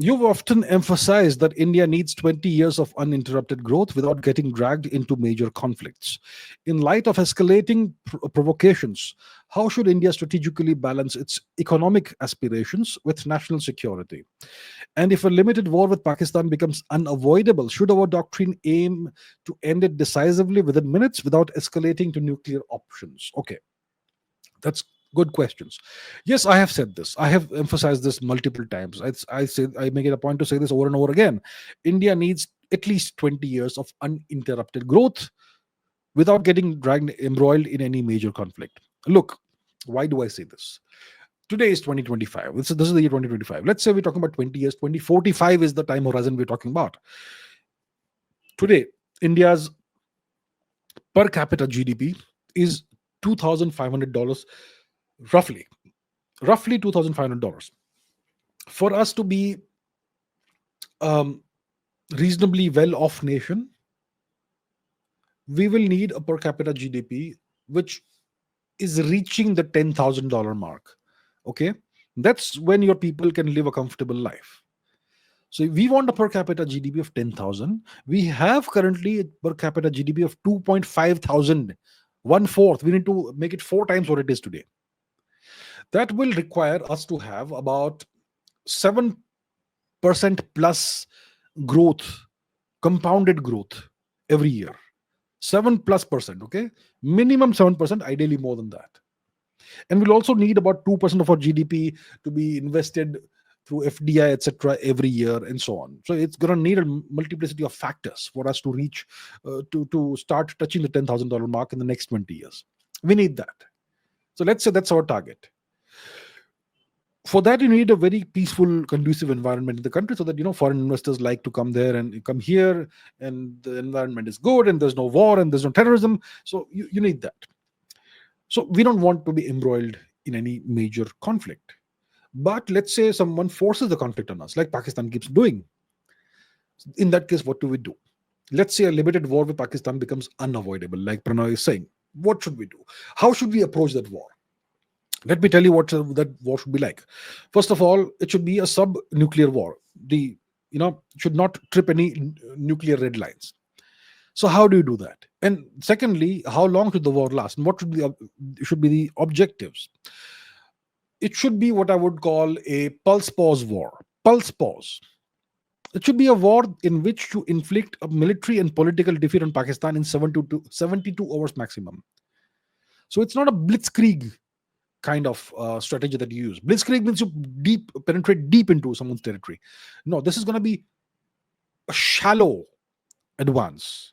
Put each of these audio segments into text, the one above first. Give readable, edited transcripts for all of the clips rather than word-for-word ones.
You've often emphasized that India needs 20 years of uninterrupted growth without getting dragged into major conflicts. In light of escalating provocations, how should India strategically balance its economic aspirations with national security? And if a limited war with Pakistan becomes unavoidable, should our doctrine aim to end it decisively within minutes without escalating to nuclear options? Okay, that's good questions. Yes, I have said this. I have emphasized this multiple times. I make it a point to say this over and over again. India needs at least 20 years of uninterrupted growth without getting dragged embroiled in any major conflict. Look, why do I say this? Today is 2025. This is the year 2025. Let's say we're talking about 20 years. 2045 is the time horizon we're talking about. Today, India's per capita GDP is $2,500, roughly. Roughly $2,500. For us to be um, reasonably well off nation, we will need a per capita GDP which is reaching the $10,000 mark. Okay, that's when your people can live a comfortable life. So we want a per capita GDP of 10,000. We have currently a per capita GDP of 2.5 thousand, one fourth. We need to make it four times what it is today. That will require us to have about 7% plus growth, compounded growth every year. 7 plus percent, okay? Minimum 7%, ideally more than that. And we'll also need about 2% of our GDP to be invested through FDI, etc., every year, and so on. So it's going to need a multiplicity of factors for us to reach, to start touching the $10,000 mark in the next 20 years. We need that. So let's say that's our target. For that, you need a very peaceful, conducive environment in the country, so that foreign investors like to come there and come here, and the environment is good, and there's no war, and there's no terrorism. So you need that. So we don't want to be embroiled in any major conflict. But let's say someone forces the conflict on us, like Pakistan keeps doing. In that case, what do we do? Let's say a limited war with Pakistan becomes unavoidable, like Pranay is saying. What should we do? How should we approach that war? Let me tell you what that war should be like. First of all, it should be a sub-nuclear war. Should not trip any nuclear red lines. So how do you do that? And secondly, how long should the war last? And what should be the objectives? It should be what I would call a pulse pause war. Pulse pause. It should be a war in which to inflict a military and political defeat on Pakistan in 72 hours maximum. So it's not a blitzkrieg kind of strategy that you use. Blitzkrieg means you penetrate deep into someone's territory. No, this is going to be a shallow advance.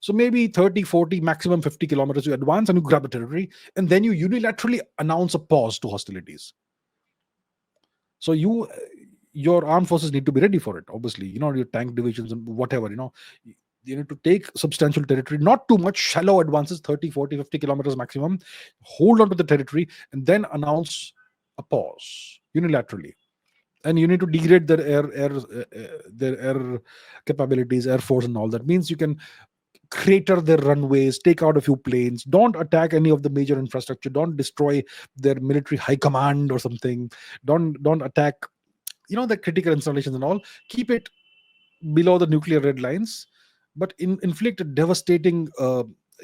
So maybe 30, 40, maximum 50 kilometers you advance and you grab a territory, and then you unilaterally announce a pause to hostilities. So your armed forces need to be ready for it. Obviously, your tank divisions and whatever, you need to take substantial territory, not too much, shallow advances, 30, 40, 50 kilometers maximum, hold on to the territory, and then announce a pause unilaterally. And you need to degrade their air capabilities, air force, and all that. Means you can crater their runways, take out a few planes, don't attack any of the major infrastructure, don't destroy their military high command or something, don't attack the critical installations and all. Keep it below the nuclear red lines, but inflict a devastating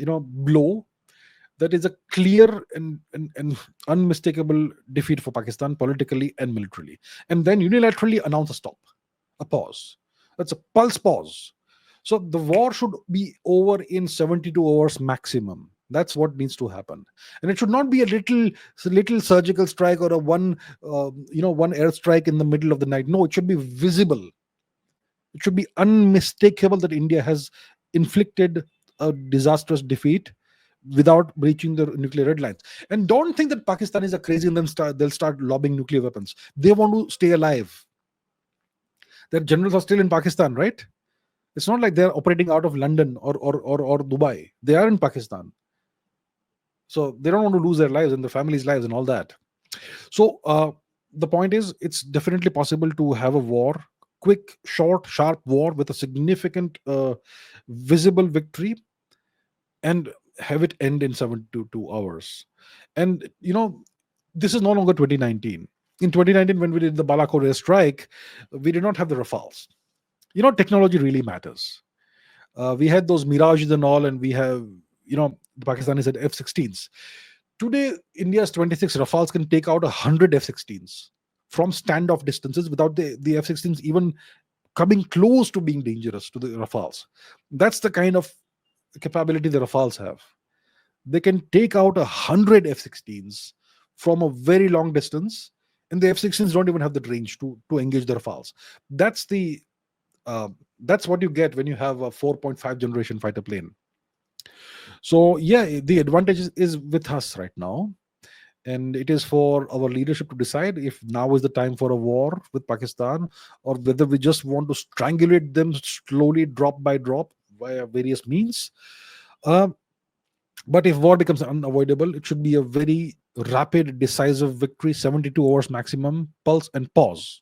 blow that is a clear and unmistakable defeat for Pakistan politically and militarily, and then unilaterally announce a stop, a pause. That's a pulse pause. So the war should be over in 72 hours maximum. That's what needs to happen, and it should not be a little surgical strike or a one airstrike in the middle of the night. No, it should be visible. It should be unmistakable that India has inflicted a disastrous defeat without breaching the nuclear red lines. And don't think that Pakistan is a crazy and then they'll start lobbing nuclear weapons. They want to stay alive. Their generals are still in Pakistan, right? It's not like they're operating out of London or Dubai. They are in Pakistan. So they don't want to lose their lives and their families' lives and all that. So the point is, it's definitely possible to have a war, quick, short, sharp war with a significant visible victory, and have it end in 72 hours. And this is no longer 2019. In 2019, when we did the Balakot airstrike, we did not have the Rafales. Technology really matters. We had those Mirages and all, and we have, the Pakistanis had F-16s. Today, India's 26 Rafales can take out 100 F-16s from standoff distances without the F-16s even coming close to being dangerous to the Rafales. That's the kind of capability the Rafales have. They can take out 100 F-16s from a very long distance, and the F-16s don't even have the range to engage the Rafales. That's the that's what you get when you have a 4.5 generation fighter plane. So yeah, the advantage is with us right now, and it is for our leadership to decide if now is the time for a war with Pakistan, or whether we just want to strangulate them slowly, drop by drop, via various means. Um, but if war becomes unavoidable, it should be a very rapid, decisive victory, 72 hours maximum, pulse and pause.